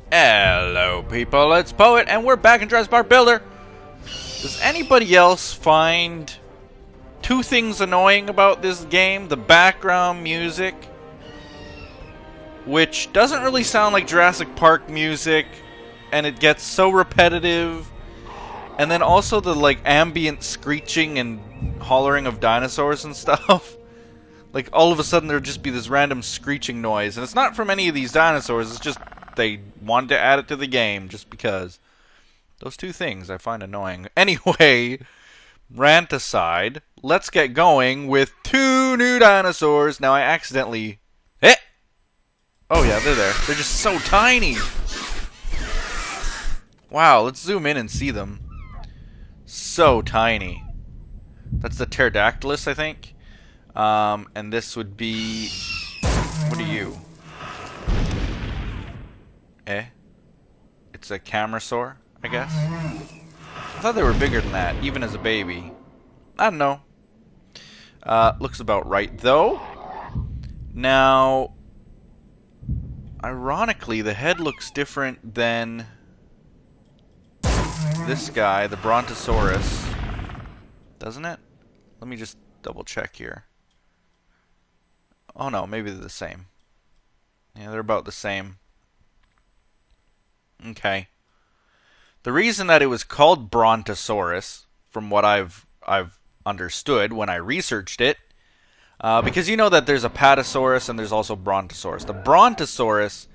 Hello people, it's Poet and we're back in Jurassic Park Builder. Does anybody else find two things annoying about this game? The background music, which doesn't really sound like Jurassic Park music, and it gets so repetitive. And then also the like ambient screeching and hollering of dinosaurs and stuff. Like all of a sudden there'd just be this random screeching noise, and it's not from any of these dinosaurs, it's just they wanted to add it to the game just because. Those two things I find annoying. Anyway, rant aside, let's get going with two new dinosaurs. Now I accidentally... Oh yeah, they're there. They're just so tiny. Wow, let's zoom in and see them. So tiny. That's the pterodactylus, I think. And this would be... What are you? It's a camerasaur, I guess. I thought they were bigger than that, even as a baby. I don't know. Looks about right, though. Now, ironically, the head looks different than this guy, the Brontosaurus. Doesn't it? Let me just double check here. Oh no, maybe they're the same. Yeah, they're about the same. Okay. The reason that it was called Brontosaurus, from what I've understood when I researched it, because you know that there's a Patasaurus and there's also Brontosaurus. The Brontosaurus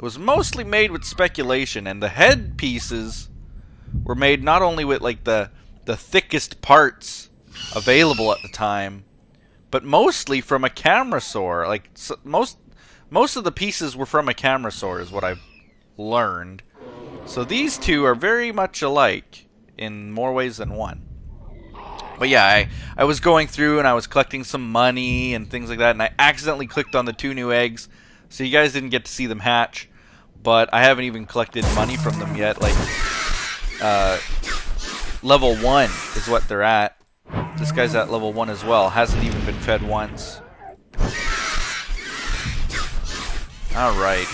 was mostly made with speculation, and the head pieces were made not only with like the thickest parts available at the time, but mostly from a camerasaur. Like most of the pieces were from a camerasaur, is what I've learned. So these two are very much alike in more ways than one. But yeah, I was going through and I was collecting some money and things like that, and I accidentally clicked on the two new eggs, so you guys didn't get to see them hatch. But I haven't even collected money from them yet. Like, level 1 is what they're at. This guy's at level 1 as well. Hasn't even been fed once. Alright.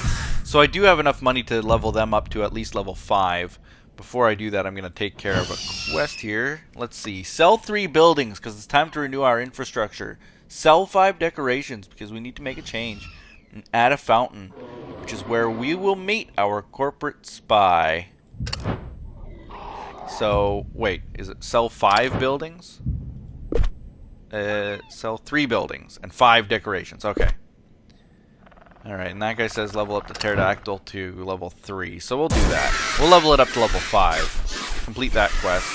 So I do have enough money to level them up to at least level 5. Before I do that, I'm going to take care of a quest here. Let's see. Sell 3 buildings, because it's time to renew our infrastructure. Sell 5 decorations, because we need to make a change. And add a fountain, which is where we will meet our corporate spy. So, wait. Is it sell 5 buildings? Sell 3 buildings and 5 decorations. Okay. Alright, and that guy says level up the pterodactyl to level 3. So we'll do that. We'll level it up to level 5. Complete that quest.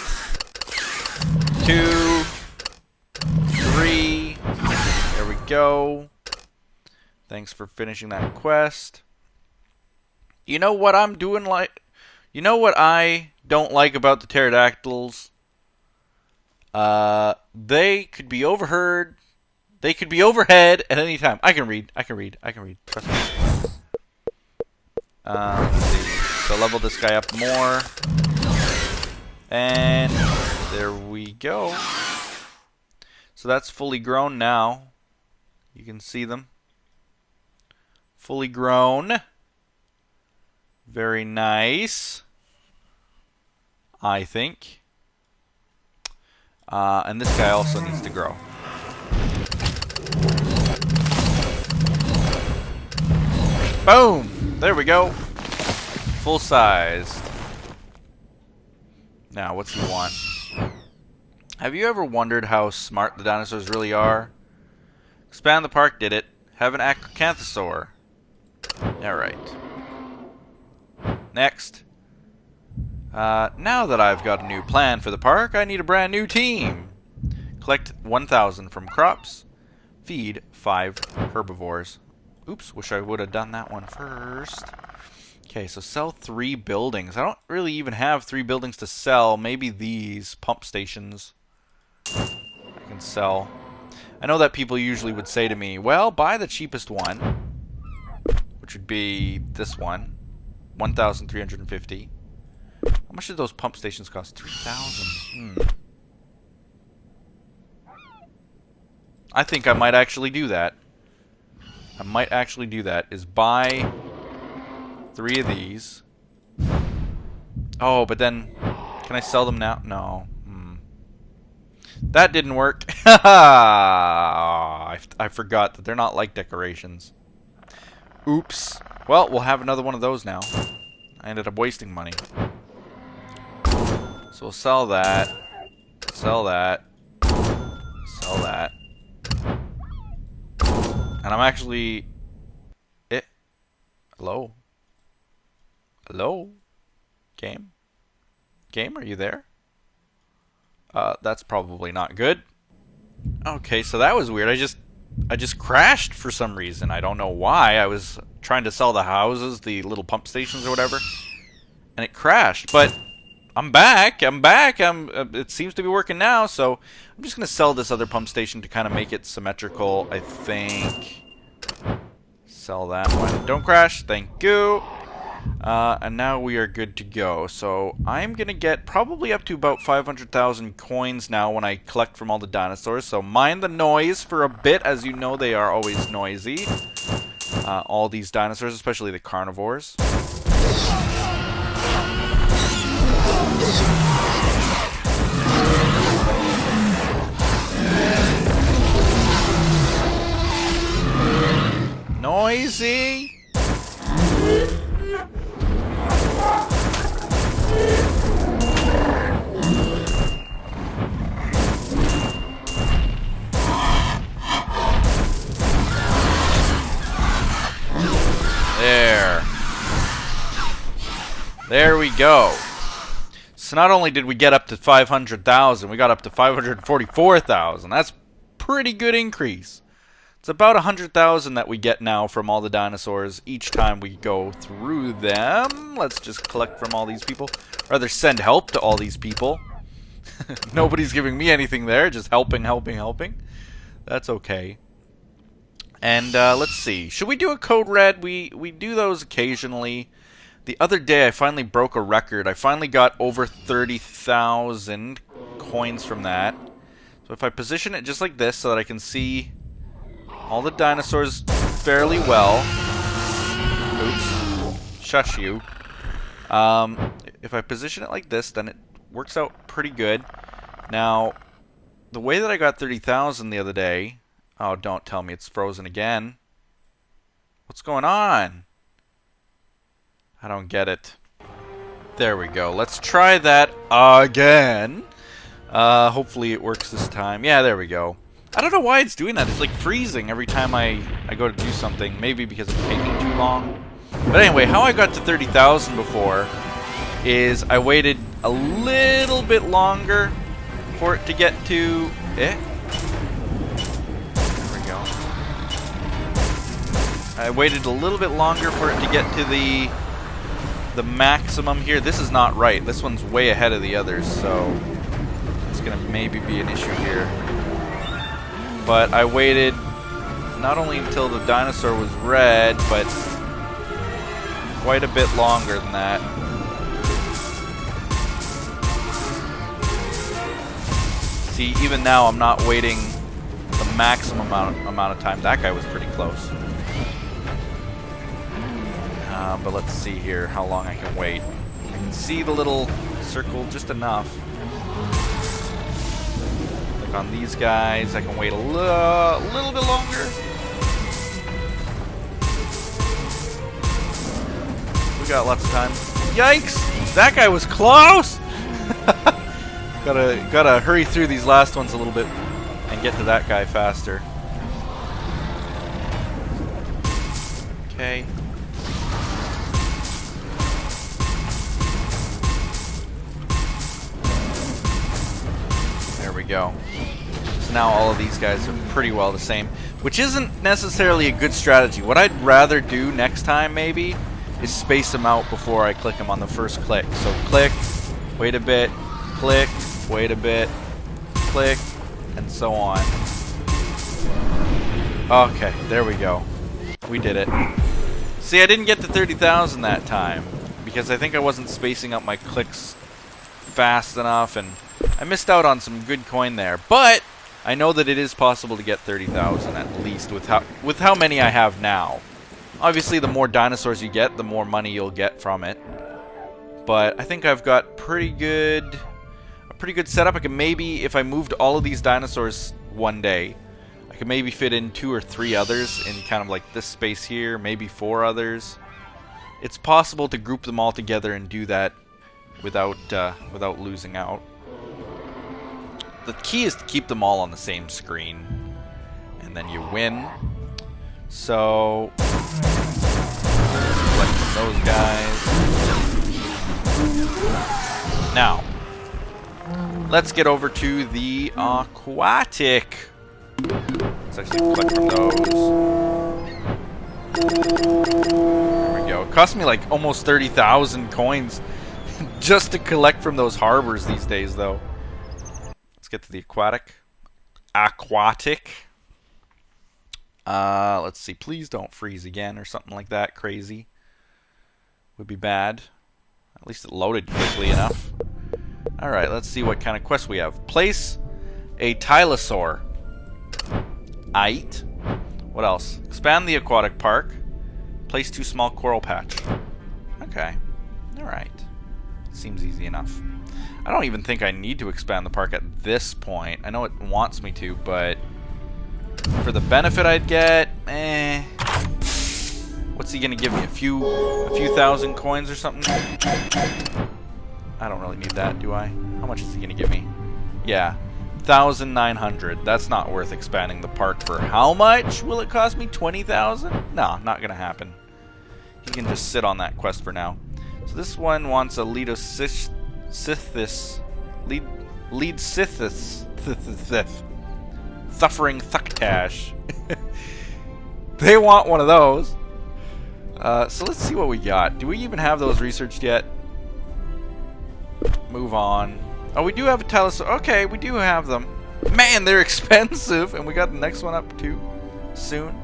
2, 3. There we go. Thanks for finishing that quest. You know what I'm doing like... You know what I don't like about the pterodactyls? They could be overheard. They could be overhead at any time. I can read. Trust me. Let's see. So level this guy up more. And there we go. So that's fully grown now. You can see them. Fully grown. Very nice. I think. And this guy also needs to grow. Boom! There we go. Full size. Now, what's he want? Have you ever wondered how smart the dinosaurs really are? Expand the park did it. Have an acanthosaur. Alright. Next. Now that I've got a new plan for the park, I need a brand new team. Collect 1,000 from crops. Feed 5 herbivores. Oops, wish I would have done that one first. Okay, so sell 3 buildings. I don't really even have 3 buildings to sell. Maybe these pump stations I can sell. I know that people usually would say to me, well, buy the cheapest one, which would be this one, 1,350. How much did those pump stations cost? 3,000. I think I might actually do that. Is buy 3 of these. Oh, but then... Can I sell them now? No. That didn't work. I forgot that they're not like decorations. Oops. Well, we'll have another one of those now. I ended up wasting money. So we'll sell that. Sell that. Sell that. And I'm actually... Hello? Hello? Game? Game, are you there? That's probably not good. Okay, so that was weird. I just crashed for some reason. I don't know why. I was trying to sell the houses, the little pump stations or whatever, and it crashed. But I'm back. I'm back. It seems to be working now. So I'm just gonna sell this other pump station to kind of make it symmetrical, I think. Sell that one. Don't crash. Thank you. And now we are good to go. So I'm going to get probably up to about 500,000 coins now when I collect from all the dinosaurs. So mind the noise for a bit. As you know, they are always noisy. All these dinosaurs, especially the carnivores. Noisy. There we go. So not only did we get up to 500,000, we got up to 544,000. That's pretty good increase. It's about 100,000 that we get now from all the dinosaurs each time we go through them. Let's just collect from all these people. Rather send help to all these people. Nobody's giving me anything there, just helping. That's okay. And let's see. Should we do a code red? We do those occasionally. The other day I finally broke a record. I finally got over 30,000 coins from that. So if I position it just like this so that I can see all the dinosaurs fairly well. Oops. Shush you. If I position it like this, then it works out pretty good. Now, the way that I got 30,000 the other day... Oh, don't tell me it's frozen again. What's going on? I don't get it. There we go. Let's try that again. Hopefully it works this time. Yeah, there we go. I don't know why it's doing that. It's like freezing every time I go to do something. Maybe because it's taking too long. But anyway, how I got to 30,000 before is I waited a little bit longer for it to get to it. There we go. I waited a little bit longer for it to get to the maximum here. This is not right. This one's way ahead of the others, so it's gonna maybe be an issue here. But I waited not only until the dinosaur was red, but quite a bit longer than that. See, even now I'm not waiting the maximum amount of time. That guy was pretty close. But let's see here how long I can wait. I can see the little circle just enough. Click on these guys. I can wait a little bit longer. We got lots of time. Yikes! That guy was close! Gotta hurry through these last ones a little bit and get to that guy faster. Okay. There we go. So now all of these guys are pretty well the same, which isn't necessarily a good strategy. What I'd rather do next time maybe is space them out before I click them on the first click. So click, wait a bit, click, wait a bit, click, and so on. Okay, there we go. We did it. See, I didn't get to 30,000 that time because I think I wasn't spacing up my clicks fast enough, and I missed out on some good coin there. But I know that it is possible to get 30,000 at least with how many I have now. Obviously, the more dinosaurs you get, the more money you'll get from it. But I think I've got a pretty good setup. I could maybe, if I moved all of these dinosaurs one day, I could maybe fit in 2 or 3 others in kind of like this space here, maybe 4 others. It's possible to group them all together and do that without losing out. The key is to keep them all on the same screen, and then you win. So, select those guys. Now, let's get over to the Aquatic. Let's actually collect from those. There we go. It cost me like almost 30,000 coins just to collect from those harbors these days, though. Let's get to the Aquatic. Let's see. Please don't freeze again or something like that. Crazy. Would be bad. At least it loaded quickly enough. Alright, let's see what kind of quest we have. Place a Dinosaur. Aight. What else? Expand the aquatic park. Place 2 small coral patch. Okay. Alright. Seems easy enough. I don't even think I need to expand the park at this point. I know it wants me to, but for the benefit I'd get, what's he gonna give me? A few thousand coins or something? I don't really need that, do I? How much is he gonna give me? Yeah, 1,900. That's not worth expanding the park for. How much will it cost me? 20,000? No, not gonna happen. He can just sit on that quest for now. So this one wants a lead Sithis. Suffering Thucktash. They want one of those. So let's see what we got. Do we even have those researched yet? Move on. Oh, we do have a Dinosaur. Okay, we do have them. Man, they're expensive. And we got the next one up too soon.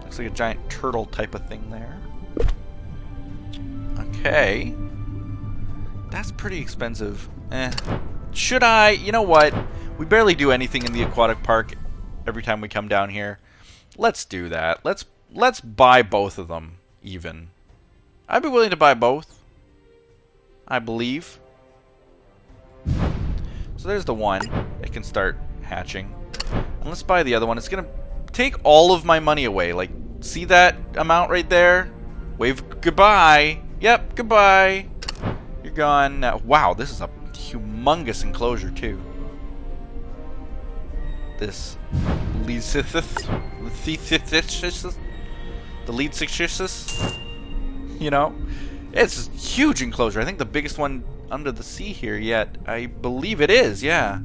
Looks like a giant turtle type of thing there. Okay. That's pretty expensive. Should I? You know what? We barely do anything in the aquatic park every time we come down here. Let's do that. Let's buy both of them even. I'd be willing to buy both. I believe. So there's the one. It can start hatching. And let's buy the other one. It's gonna take all of my money away. Like, see that amount right there? Wave goodbye. Yep, goodbye. You're gone. Wow, this is a humongous enclosure too. This lead six, you know, it's a huge enclosure. I think the biggest one under the sea here yet. I believe it is. Yeah.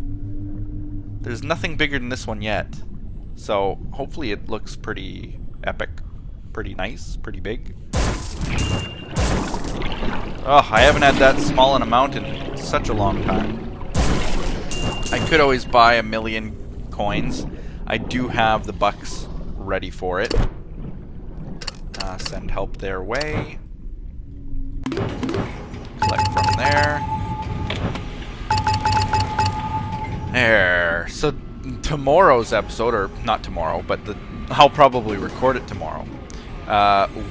There's nothing bigger than this one yet. So hopefully it looks pretty epic, pretty nice, pretty big. Oh, I haven't had that small in a mountain in such a long time. I could always buy 1,000,000 coins. I do have the bucks ready for it. Send help their way. Collect from there. There. So tomorrow's episode, or not tomorrow, but I'll probably record it tomorrow.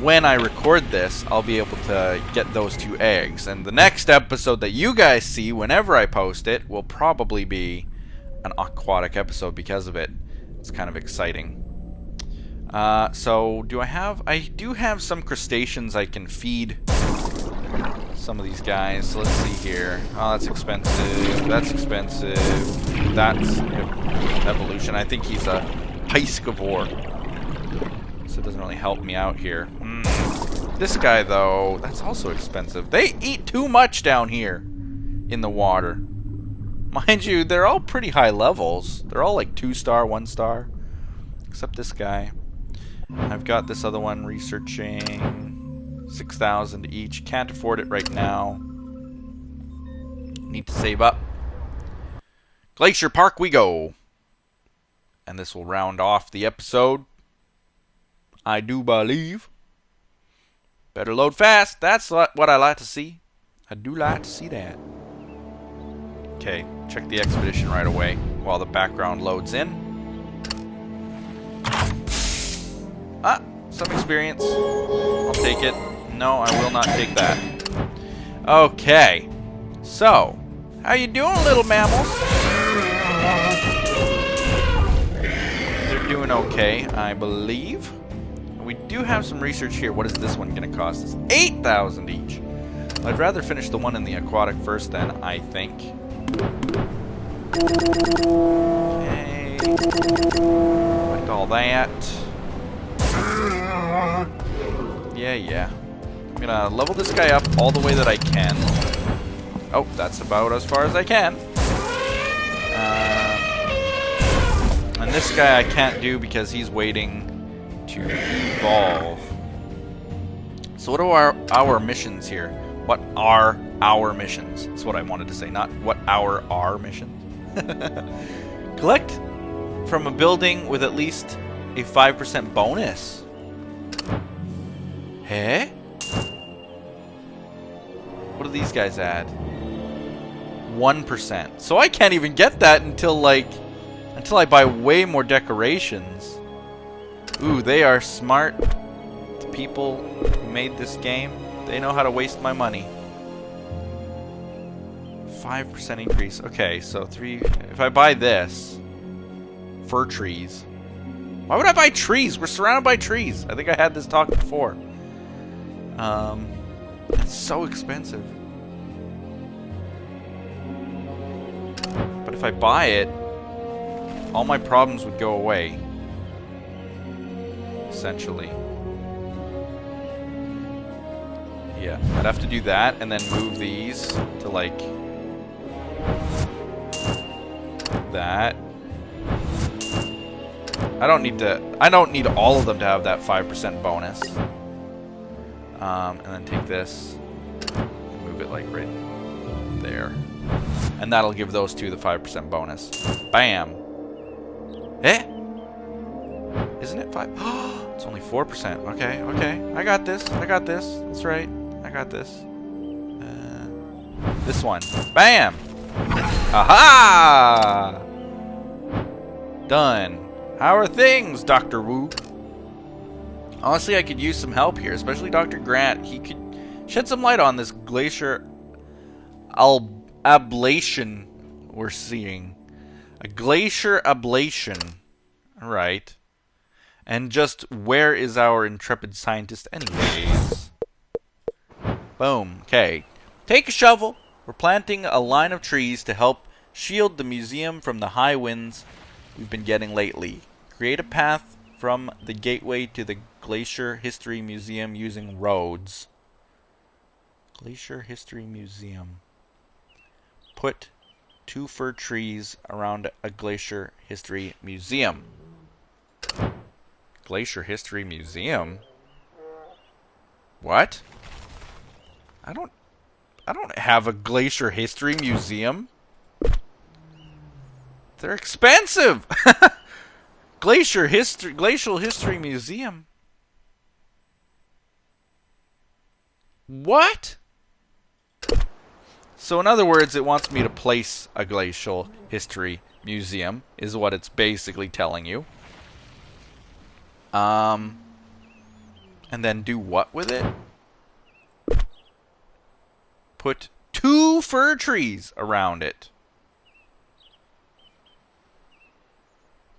When I record this, I'll be able to get those 2 eggs. And the next episode that you guys see, whenever I post it, will probably be an aquatic episode because of it. It's kind of exciting. So, I do have some crustaceans I can feed some of these guys. So let's see here. Oh, that's expensive. That's expensive. That's evolution. I think he's a piscivore. So it doesn't really help me out here. This guy, though, that's also expensive. They eat too much down here in the water. Mind you, they're all pretty high levels. They're all like 2-star, 1-star. Except this guy. I've got this other one researching. 6,000 each. Can't afford it right now. Need to save up. Glacier Park we go. And this will round off the episode. I do believe. Better load fast. That's what I like to see. I do like to see that. Okay, check the expedition right away while the background loads in. some experience. I'll take it. No, I will not take that. Okay. So, how you doing, little mammals? They're doing okay, I believe. We do have some research here. What is this one going to cost us? 8,000 each. I'd rather finish the one in the aquatic first then, I think. Okay. Like all that. Yeah. I'm gonna level this guy up all the way that I can. Oh, that's about as far as I can. And this guy I can't do because he's waiting to evolve. So what are our missions here? What are our missions? That's what I wanted to say, not what our missions. Collect from a building with at least a 5% bonus. Hey? What do these guys add? 1%. So I can't even get that until I buy way more decorations. Ooh, they are smart. The people who made this game, they know how to waste my money. 5% increase. Okay, so if I buy this, fir trees. Why would I buy trees? We're surrounded by trees. I think I had this talk before. It's so expensive. But if I buy it, all my problems would go away. Essentially. Yeah, I'd have to do that and then move these to like that. I don't need all of them to have that 5% bonus. And then take this and move it like right there. And that'll give those two the 5% bonus. Bam. Eh? Isn't it 5? It's only 4%. Okay. I got this. That's right. I got this. This one. Bam! Aha! Done. How are things, Dr. Wu? Honestly, I could use some help here, especially Dr. Grant. He could shed some light on this glacier ablation we're seeing. A glacier ablation. Alright. And just where is our intrepid scientist anyways? Boom. Okay. Take a shovel. We're planting a line of trees to help shield the museum from the high winds we've been getting lately. Create a path from the gateway to the Glacier History Museum using roads. Glacier History Museum. Put 2 fir trees around a Glacier History Museum. Glacier History Museum? What? I don't have a Glacier History Museum. They're expensive. Glacial History Museum. What? So in other words, it wants me to place a Glacial History Museum, is what it's basically telling you. And then do what with it? Put 2 fir trees around it.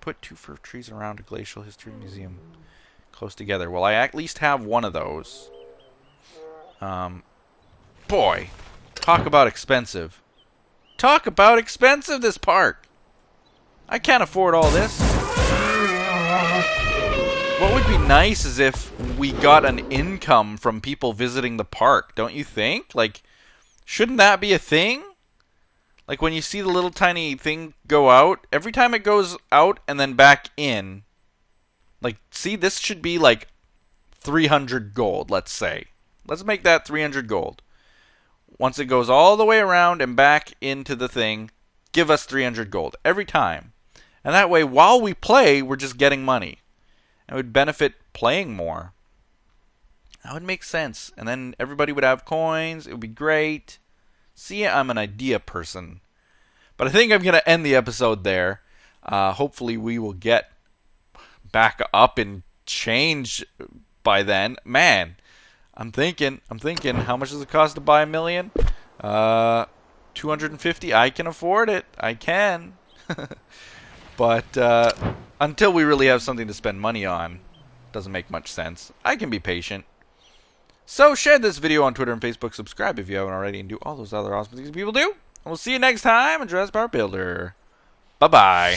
Put 2 fir trees around a Glacial History Museum close together. Well, I at least have one of those. Boy, talk about expensive. Talk about expensive, this park. I can't afford all this. What would be nice is if we got an income from people visiting the park, don't you think? Like, shouldn't that be a thing? Like when you see the little tiny thing go out, every time it goes out and then back in, like, see, this should be like 300 gold, let's say. Let's make that 300 gold. Once it goes all the way around and back into the thing, give us 300 gold every time. And that way, while we play, we're just getting money. It would benefit playing more. That would make sense. And then everybody would have coins. It would be great. See, I'm an idea person. But I think I'm going to end the episode there. Hopefully we will get back up and change by then. Man, I'm thinking, how much does it cost to buy a million? 250. I can afford it. I can. But until we really have something to spend money on, doesn't make much sense. I can be patient. So share this video on Twitter and Facebook. Subscribe if you haven't already, and do all those other awesome things people do. And we'll see you next time on Jurassic Park Builder. Bye-bye.